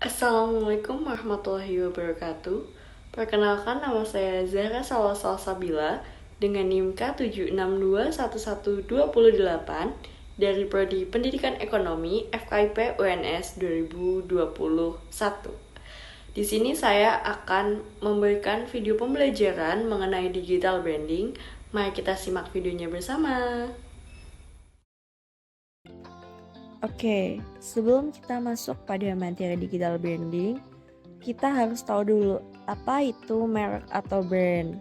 Assalamualaikum warahmatullahi wabarakatuh. Perkenalkan, nama saya Zahra Salsabila dengan NIM K76211208 dari Prodi Pendidikan Ekonomi FKIP UNS 2021. Di sini saya akan memberikan video pembelajaran mengenai digital branding. Mari kita simak videonya bersama. Oke, sebelum kita masuk pada materi digital branding, kita harus tahu dulu apa itu merek atau brand.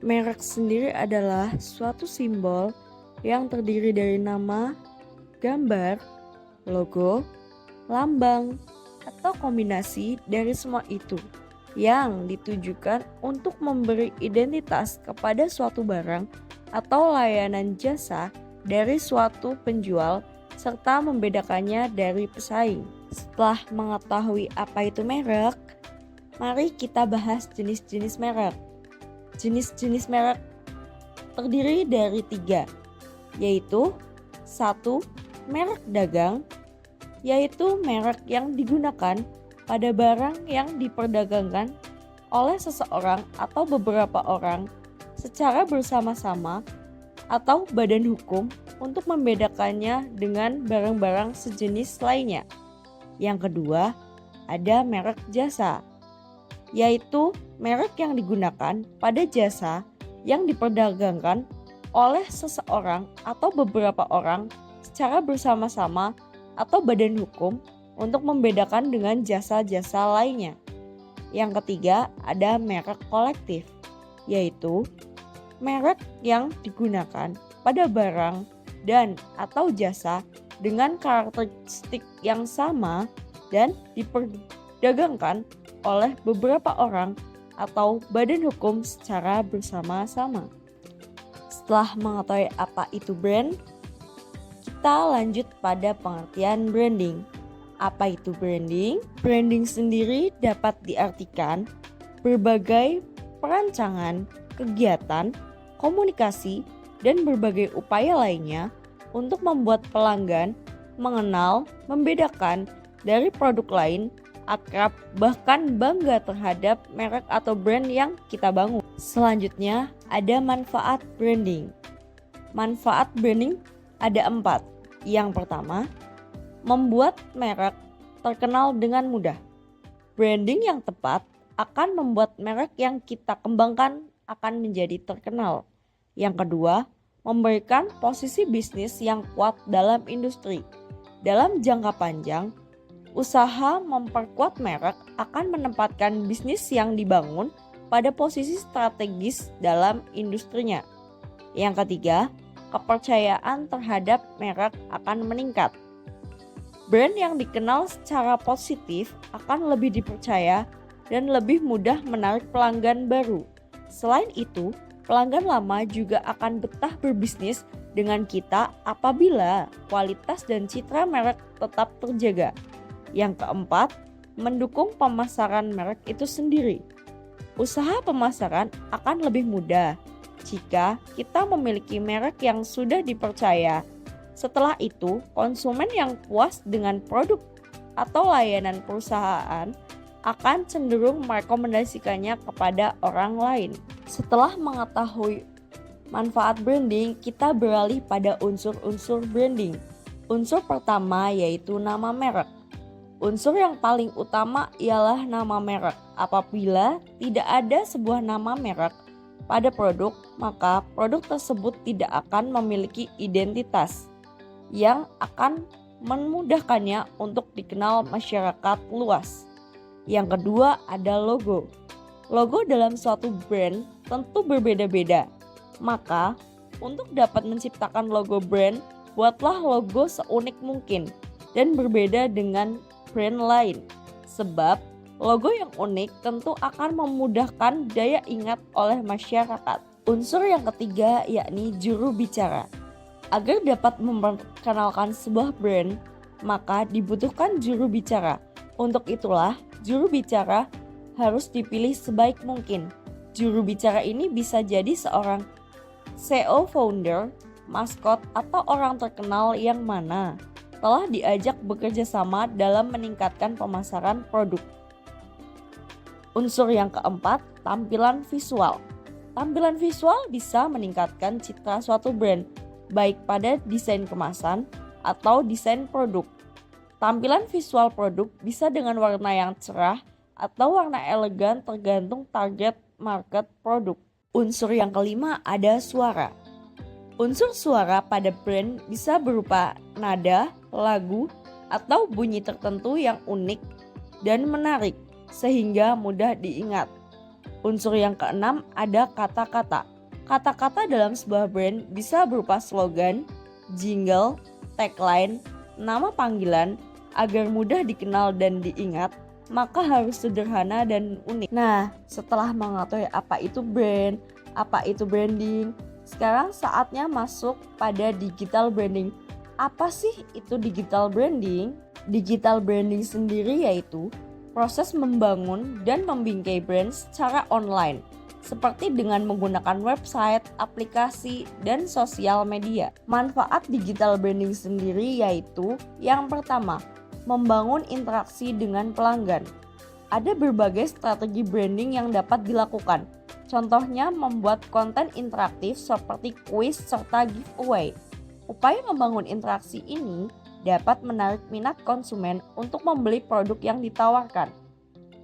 Merek sendiri adalah suatu simbol yang terdiri dari nama, gambar, logo, lambang, atau kombinasi dari semua itu yang ditujukan untuk memberi identitas kepada suatu barang atau layanan jasa dari suatu penjual serta membedakannya dari pesaing. Setelah mengetahui apa itu merek, mari kita bahas jenis-jenis merek. Jenis-jenis merek terdiri dari 3, yaitu 1. Merek dagang, yaitu merek yang digunakan pada barang yang diperdagangkan oleh seseorang atau beberapa orang secara bersama-sama atau badan hukum untuk membedakannya dengan barang-barang sejenis lainnya. Yang kedua, ada merek jasa, yaitu merek yang digunakan pada jasa yang diperdagangkan oleh seseorang atau beberapa orang secara bersama-sama atau badan hukum untuk membedakan dengan jasa-jasa lainnya. Yang ketiga, ada merek kolektif, yaitu merek yang digunakan pada barang dan atau jasa dengan karakteristik yang sama dan diperdagangkan oleh beberapa orang atau badan hukum secara bersama-sama. Setelah mengetahui apa itu brand, kita lanjut pada pengertian branding. Apa itu branding? Branding sendiri dapat diartikan berbagai perancangan, kegiatan, komunikasi, dan berbagai upaya lainnya untuk membuat pelanggan mengenal, membedakan dari produk lain, akrab, bahkan bangga terhadap merek atau brand yang kita bangun. Selanjutnya, ada manfaat branding. Manfaat branding ada 4. Yang pertama, membuat merek terkenal dengan mudah. Branding yang tepat akan membuat merek yang kita kembangkan akan menjadi terkenal. Yang kedua, memberikan posisi bisnis yang kuat dalam industri. Dalam jangka panjang, usaha memperkuat merek akan menempatkan bisnis yang dibangun pada posisi strategis dalam industrinya. Yang ketiga, kepercayaan terhadap merek akan meningkat. Brand yang dikenal secara positif akan lebih dipercaya dan lebih mudah menarik pelanggan baru. Selain itu, pelanggan lama juga akan betah berbisnis dengan kita apabila kualitas dan citra merek tetap terjaga. Yang keempat, mendukung pemasaran merek itu sendiri. Usaha pemasaran akan lebih mudah jika kita memiliki merek yang sudah dipercaya. Setelah itu, konsumen yang puas dengan produk atau layanan perusahaan akan cenderung merekomendasikannya kepada orang lain. Setelah mengetahui manfaat branding, kita beralih pada unsur-unsur branding. Unsur pertama yaitu nama merek. Unsur yang paling utama ialah nama merek. Apabila tidak ada sebuah nama merek pada produk, maka produk tersebut tidak akan memiliki identitas yang akan memudahkannya untuk dikenal masyarakat luas. Yang kedua ada logo. Logo dalam suatu brand tentu berbeda-beda. Maka, untuk dapat menciptakan logo brand, buatlah logo seunik mungkin dan berbeda dengan brand lain. Sebab, logo yang unik tentu akan memudahkan daya ingat oleh masyarakat. Unsur yang ketiga yakni juru bicara. Agar dapat memperkenalkan sebuah brand, maka dibutuhkan juru bicara. Untuk itulah, juru bicara harus dipilih sebaik mungkin. Juru bicara ini bisa jadi seorang CEO founder, maskot, atau orang terkenal yang mana setelah diajak bekerja sama dalam meningkatkan pemasaran produk. Unsur yang keempat, tampilan visual. Tampilan visual bisa meningkatkan citra suatu brand, baik pada desain kemasan atau desain produk. Tampilan visual produk bisa dengan warna yang cerah atau warna elegan tergantung target market produk. Unsur yang kelima ada suara. Unsur suara pada brand bisa berupa nada, lagu, atau bunyi tertentu yang unik dan menarik sehingga mudah diingat. Unsur yang keenam ada kata-kata. Kata-kata dalam sebuah brand bisa berupa slogan, jingle, tagline, nama panggilan. Agar mudah dikenal dan diingat, maka harus sederhana dan unik. Nah, setelah mengetahui apa itu brand, apa itu branding, sekarang saatnya masuk pada digital branding. Apa sih itu digital branding? Digital branding sendiri yaitu proses membangun dan membingkai brand secara online, seperti dengan menggunakan website, aplikasi, dan sosial media. Manfaat digital branding sendiri yaitu yang pertama, membangun interaksi dengan pelanggan. Ada berbagai strategi branding yang dapat dilakukan. Contohnya membuat konten interaktif seperti kuis serta giveaway. Upaya membangun interaksi ini dapat menarik minat konsumen untuk membeli produk yang ditawarkan.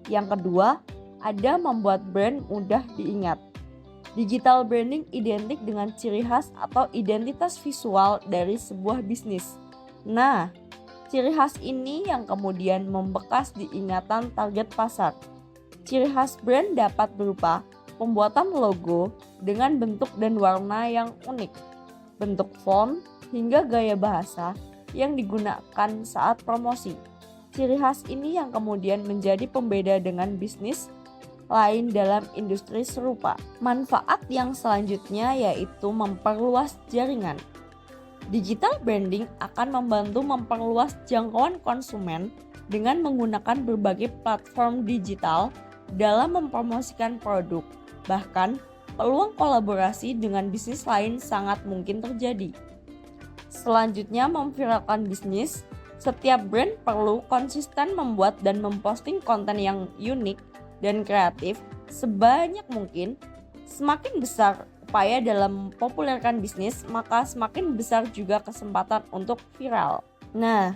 Yang kedua, ada membuat brand mudah diingat. Digital branding identik dengan ciri khas atau identitas visual dari sebuah bisnis. Nah, ciri khas ini yang kemudian membekas di ingatan target pasar. Ciri khas brand dapat berupa pembuatan logo dengan bentuk dan warna yang unik, bentuk font, hingga gaya bahasa yang digunakan saat promosi. Ciri khas ini yang kemudian menjadi pembeda dengan bisnis lain dalam industri serupa. Manfaat yang selanjutnya yaitu memperluas jaringan. Digital branding akan membantu memperluas jangkauan konsumen dengan menggunakan berbagai platform digital dalam mempromosikan produk. Bahkan, peluang kolaborasi dengan bisnis lain sangat mungkin terjadi. Selanjutnya, memviralkan bisnis. Setiap brand perlu konsisten membuat dan memposting konten yang unik dan kreatif sebanyak mungkin. Semakin besar upaya dalam mempopulerkan bisnis, maka semakin besar juga kesempatan untuk viral. Nah,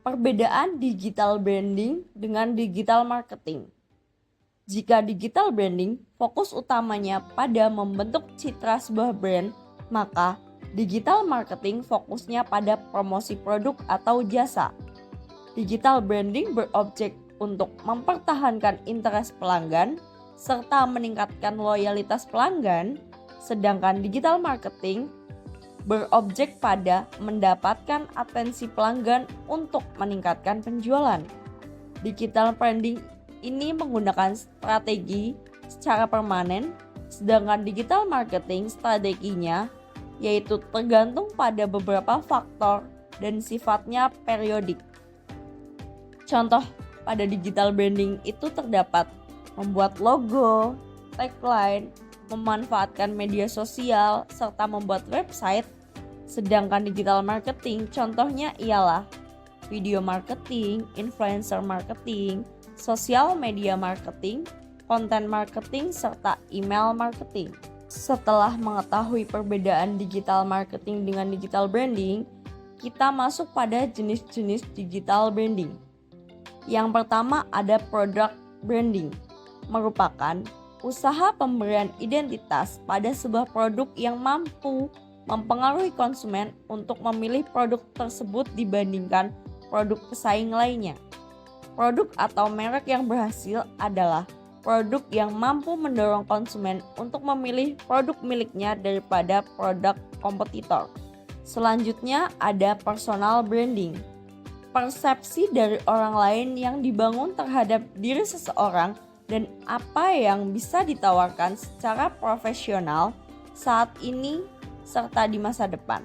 perbedaan digital branding dengan digital marketing. Jika digital branding fokus utamanya pada membentuk citra sebuah brand, maka digital marketing fokusnya pada promosi produk atau jasa. Digital branding berobjek untuk mempertahankan interest pelanggan serta meningkatkan loyalitas pelanggan. Sedangkan digital marketing berobjek pada mendapatkan atensi pelanggan untuk meningkatkan penjualan. Digital branding ini menggunakan strategi secara permanen, sedangkan digital marketing strateginya yaitu tergantung pada beberapa faktor dan sifatnya periodik. Contoh pada digital branding itu terdapat membuat logo, tagline, memanfaatkan media sosial, serta membuat website. Sedangkan digital marketing contohnya ialah video marketing, influencer marketing, sosial media marketing, konten marketing, serta email marketing. Setelah mengetahui perbedaan digital marketing dengan digital branding, kita masuk pada jenis-jenis digital branding. Yang pertama ada product branding, merupakan usaha pemberian identitas pada sebuah produk yang mampu mempengaruhi konsumen untuk memilih produk tersebut dibandingkan produk pesaing lainnya. Produk atau merek yang berhasil adalah produk yang mampu mendorong konsumen untuk memilih produk miliknya daripada produk kompetitor. Selanjutnya ada personal branding, persepsi dari orang lain yang dibangun terhadap diri seseorang dan apa yang bisa ditawarkan secara profesional saat ini serta di masa depan.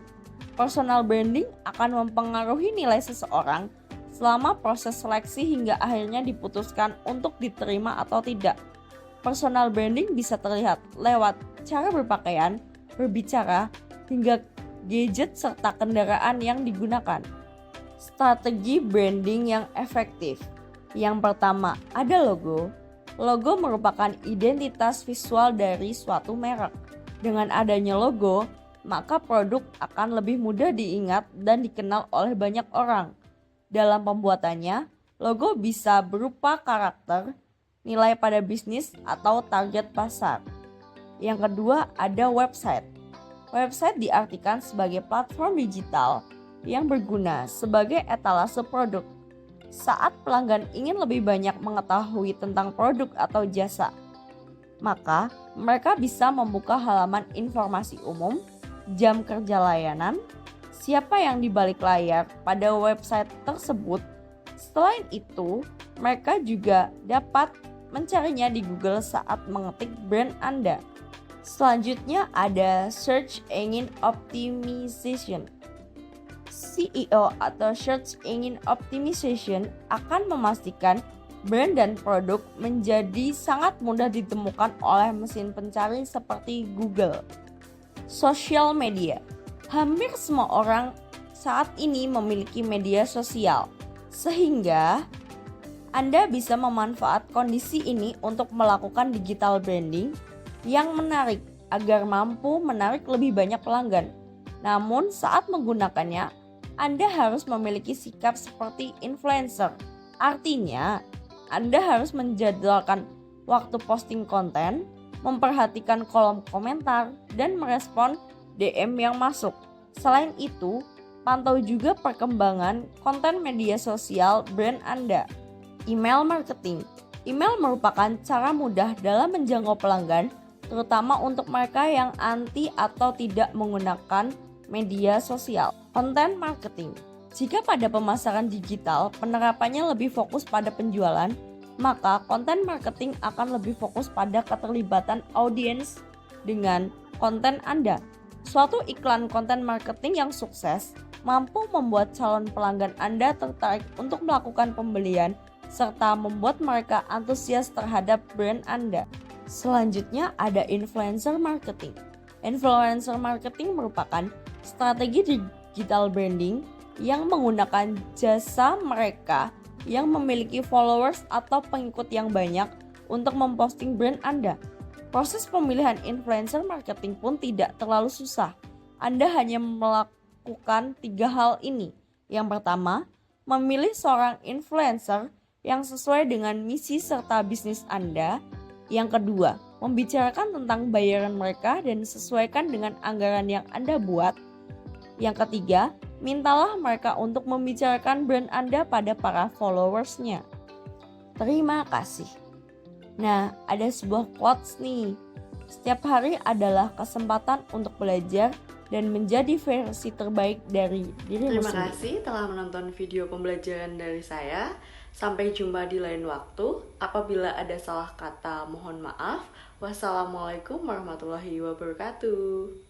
Personal branding akan mempengaruhi nilai seseorang selama proses seleksi hingga akhirnya diputuskan untuk diterima atau tidak. Personal branding bisa terlihat lewat cara berpakaian, berbicara, hingga gadget serta kendaraan yang digunakan. Strategi branding yang efektif. Yang pertama, ada logo. Logo merupakan identitas visual dari suatu merek. Dengan adanya logo, maka produk akan lebih mudah diingat dan dikenal oleh banyak orang. Dalam pembuatannya, logo bisa berupa karakter, nilai pada bisnis, atau target pasar. Yang kedua, ada website. Website diartikan sebagai platform digital yang berguna sebagai etalase produk. Saat pelanggan ingin lebih banyak mengetahui tentang produk atau jasa, maka mereka bisa membuka halaman informasi umum, jam kerja layanan, siapa yang di balik layar pada website tersebut. Selain itu, mereka juga dapat mencarinya di Google saat mengetik brand Anda. Selanjutnya ada Search Engine Optimization. SEO atau Search Engine Optimization akan memastikan brand dan produk menjadi sangat mudah ditemukan oleh mesin pencari seperti Google. Social media. Hampir semua orang saat ini memiliki media sosial, sehingga Anda bisa memanfaatkan kondisi ini untuk melakukan digital branding yang menarik agar mampu menarik lebih banyak pelanggan. Namun saat menggunakannya, Anda harus memiliki sikap seperti influencer. Artinya, Anda harus menjadwalkan waktu posting konten, memperhatikan kolom komentar, dan merespon DM yang masuk. Selain itu, pantau juga perkembangan konten media sosial brand Anda. Email marketing. Email merupakan cara mudah dalam menjangkau pelanggan, terutama untuk mereka yang anti atau tidak menggunakan media sosial. Konten marketing. Jika pada pemasaran digital penerapannya lebih fokus pada penjualan, maka konten marketing akan lebih fokus pada keterlibatan audiens dengan konten Anda. Suatu iklan konten marketing yang sukses mampu membuat calon pelanggan Anda tertarik untuk melakukan pembelian serta membuat mereka antusias terhadap brand Anda. Selanjutnya ada influencer marketing. Influencer marketing merupakan strategi digital branding yang menggunakan jasa mereka yang memiliki followers atau pengikut yang banyak untuk memposting brand Anda. Proses pemilihan influencer marketing pun tidak terlalu susah. Anda hanya melakukan 3 hal ini. Yang pertama, memilih seorang influencer yang sesuai dengan misi serta bisnis Anda. Yang kedua, membicarakan tentang bayaran mereka dan sesuaikan dengan anggaran yang Anda buat. Yang ketiga, mintalah mereka untuk membicarakan brand Anda pada para followersnya. Terima kasih. Nah, ada sebuah quotes nih. Setiap hari adalah kesempatan untuk belajar dan menjadi versi terbaik dari dirimu sendiri. Terima kasih telah menonton video pembelajaran dari saya. Sampai jumpa di lain waktu. Apabila ada salah kata, mohon maaf. Wassalamualaikum warahmatullahi wabarakatuh.